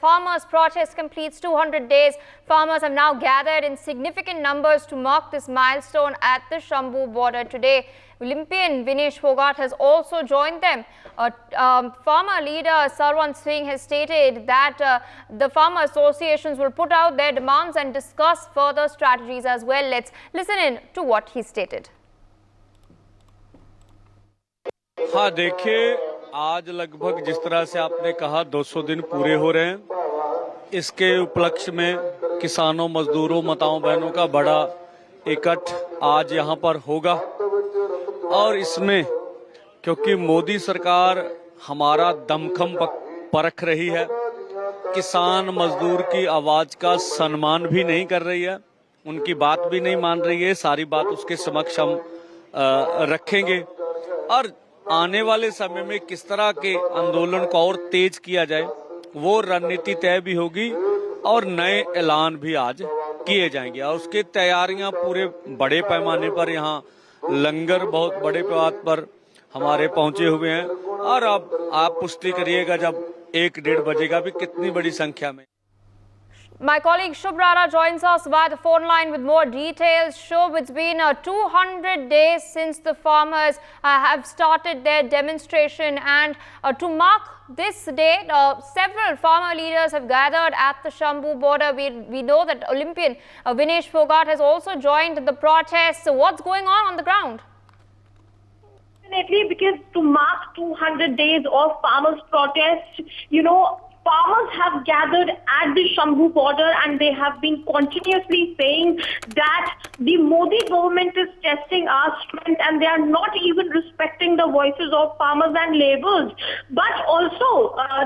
farmers' protest completes 200 days, farmers have now gathered in significant numbers to mark this milestone at the Shambhu border today. Olympian Vinesh Phogat has also joined them. Farmer leader Sarwan Singh has stated that the farmer associations will put out their demands and discuss further strategies as well. Let's listen in to what he stated. हाँ, देखिए, आज लगभग जिस तरह से आपने कहा 200 दिन पूरे हो रहे हैं। इसके उपलक्ष्य में किसानों, मजदूरों, माताओं बहनों का बड़ा इकट्ठ आज यहाँ पर होगा और इसमें क्योंकि मोदी सरकार हमारा दमखम परख रही है, किसान मजदूर की आवाज का सम्मान भी नहीं कर रही है, उनकी बात भी नहीं मान रही है। सारी बात उसके समक्ष हम रखेंगे और आने वाले समय में किस तरह के आंदोलन को और तेज किया जाए वो रणनीति तय भी होगी और नए ऐलान भी आज किए जाएंगे और उसकी तैयारियां पूरे बड़े पैमाने पर यहाँ लंगर बहुत बड़े पैमाने पर हमारे पहुंचे हुए हैं और अब आप पुष्टि करिएगा जब 1-1:30 बजेगा भी कितनी बड़ी संख्या में। My colleague Shubh Rana joins us via the phone line with more details. Shubh, it's been 200 days since the farmers have started their demonstration, and to mark this date, several farmer leaders have gathered at the Shambhu border. We know that Olympian Vinesh Phogat has also joined the protests. So what's going on the ground? Definitely, because to mark 200 days of farmers' protest, farmers have gathered at the Shambhu border and they have been continuously saying that the Modi government is testing our strength and they are not even respecting the voices of farmers and laborers. But also,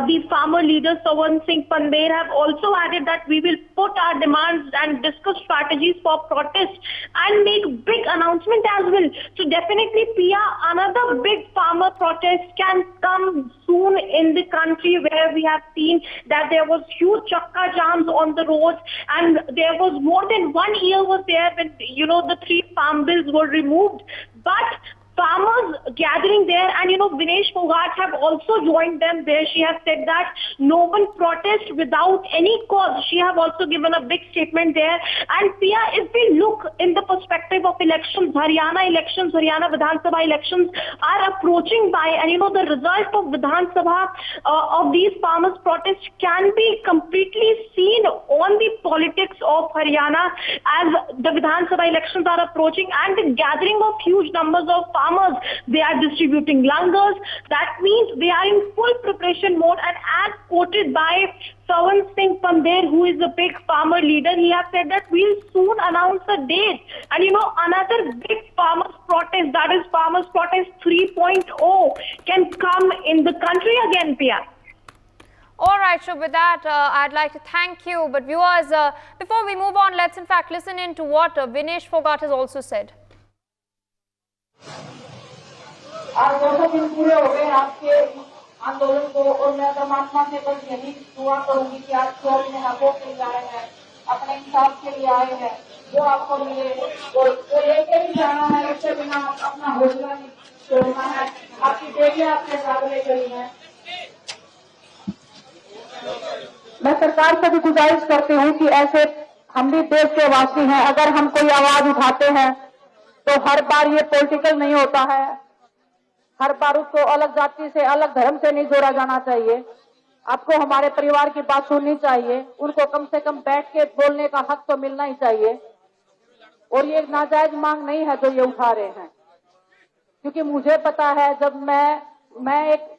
the farmer leader Sarwan Singh Pandher have also added that we will put our demands and discuss strategies for protest and make big announcement as well. So definitely, Pia, another big farmer protest can come soon in the country where we have seen that there was huge chakka jams on the roads and there was more than 1 year was there when, the 3 farm bills were removed. But farmers gathering there and, Vinesh Phogat have also joined them there. She has said that no one protests without any cause. She have also given a big statement there. And Pia, if we look in the perspective of elections, Haryana Vidhan Sabha elections are approaching by, and the result of Vidhan Sabha of these farmers' protests can be completely seen on the politics of Haryana as the Vidhan Sabha elections are approaching and the gathering of huge numbers of farmers. They are distributing langars. That means they are in full preparation mode, and as quoted by Sarwan Singh Pandher, who is a big farmer leader, he has said that we'll soon announce a date. And another big farmers protest, that is Farmers Protest 3.0, can come in the country again, Pia. All right, Shubh, with that, I'd like to thank you. But viewers, before we move on, let's in fact listen in to what Vinesh Phogat has also said. आज 200 दिन पूरे हो गए आपके आंदोलन को और मैं परमात्मा से बस यही दुआ करूंगी कि आप जो अपने हकों के लिए आए हैं, अपने इंसाफ के लिए आए हैं, वो आपको मिले और लेके ही जाना है। उसके बिना अपना हौसला नहीं छोड़ना है। आपकी बेटियां आपके साथ ले चली हैं। मैं सरकार से भी गुजारिश करती हूँ कि ऐसे हम भी देश के वासी हैं, अगर हम कोई आवाज उठाते हैं तो हर बार ये पॉलिटिकल नहीं होता है, हर बार उसको अलग जाति से, अलग धर्म से नहीं जोड़ा जाना चाहिए। आपको हमारे परिवार की बात सुननी चाहिए, उनको कम से कम बैठ के बोलने का हक तो मिलना ही चाहिए। और ये नाजायज मांग नहीं है जो ये उठा रहे हैं, क्योंकि मुझे पता है जब मैं एक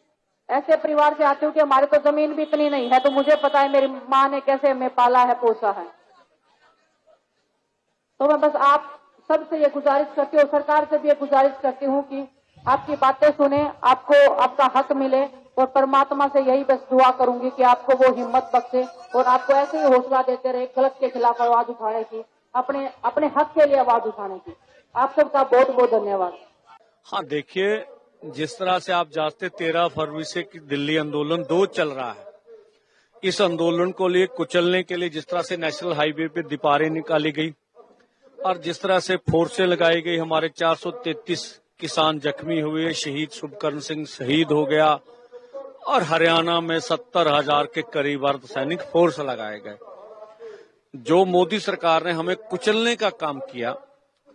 ऐसे परिवार से आती हूँ कि हमारे तो जमीन भी इतनी नहीं है, तो मुझे पता है मेरी माँ ने कैसे हमें पाला है, पोसा है। तो मैं बस आप सबसे ये गुजारिश करती हूँ, सरकार से भी ये गुजारिश करती हूँ कि आपकी बातें सुने, आपको आपका हक मिले और परमात्मा से यही बस दुआ करूंगी कि आपको वो हिम्मत बख्शे और आपको ऐसे ही हौसला देते रहे गलत के खिलाफ आवाज उठाने की, अपने हक के लिए आवाज उठाने की। आप सबका बहुत बहुत धन्यवाद। हाँ, देखिए, जिस तरह से आप जानते 13 फरवरी से दिल्ली आंदोलन 2 चल रहा है। इस आंदोलन को लिए कुचलने के लिए जिस तरह से नेशनल हाईवे पे दीवारें निकाली गई और जिस तरह से फोर्सें लगाई गई, हमारे 433 किसान जख्मी हुए, शहीद शुभकर्ण सिंह शहीद हो गया और हरियाणा में 70,000 के करीब अर्धसैनिक फोर्स लगाए गए। जो मोदी सरकार ने हमें कुचलने का काम किया,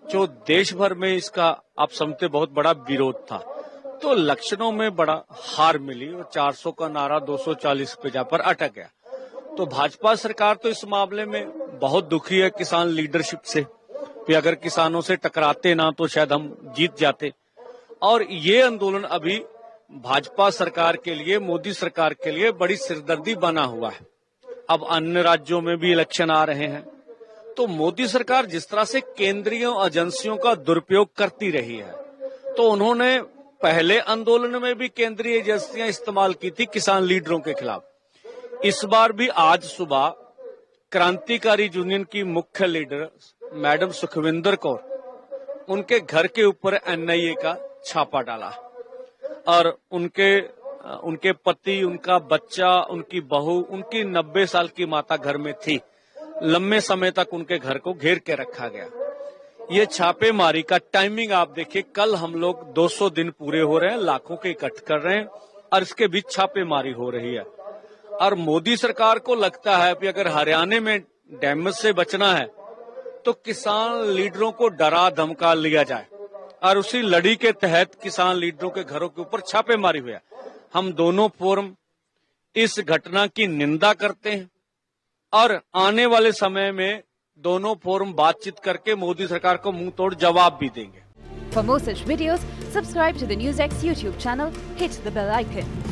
जो देश भर में इसका आप समझते बहुत बड़ा विरोध था, तो इलेक्शनों में बड़ा हार मिली और 400 का नारा 240 पे जा पर अटक गया। तो भाजपा सरकार तो इस मामले में बहुत दुखी है किसान लीडरशिप से कि अगर किसानों से टकराते ना तो शायद हम जीत जाते। और ये आंदोलन अभी भाजपा सरकार के लिए, मोदी सरकार के लिए बड़ी सिरदर्दी बना हुआ है। अब अन्य राज्यों में भी इलेक्शन आ रहे हैं, तो मोदी सरकार जिस तरह से केंद्रीय एजेंसियों का दुरुपयोग करती रही है, तो उन्होंने पहले आंदोलन में भी केंद्रीय एजेंसियां इस्तेमाल की थी किसान लीडरों के खिलाफ। इस बार भी आज सुबह क्रांतिकारी यूनियन की मुख्य लीडर मैडम सुखविंदर कौर, उनके घर के ऊपर एनआईए का छापा डाला और उनके पति, उनका बच्चा, उनकी बहू, उनकी 90 साल की माता घर में थी। लंबे समय तक उनके घर को घेर के रखा गया। ये छापेमारी का टाइमिंग आप देखिए, कल हम लोग 200 दिन पूरे हो रहे हैं, लाखों के इकट्ठ कर रहे हैं और इसके बीच छापेमारी हो रही है। और मोदी सरकार को लगता है कि अगर हरियाणा में डैमेज से बचना है तो किसान लीडरों को डरा धमका लिया जाए, और उसी लड़ी के तहत किसान लीडरों के घरों के ऊपर छापेमारी हुई। हम दोनों फोरम इस घटना की निंदा करते हैं और आने वाले समय में दोनों फोरम बातचीत करके मोदी सरकार को मुंह तोड़ जवाब भी देंगे। For more such videos, subscribe to the NewsX YouTube channel, hit the bell icon.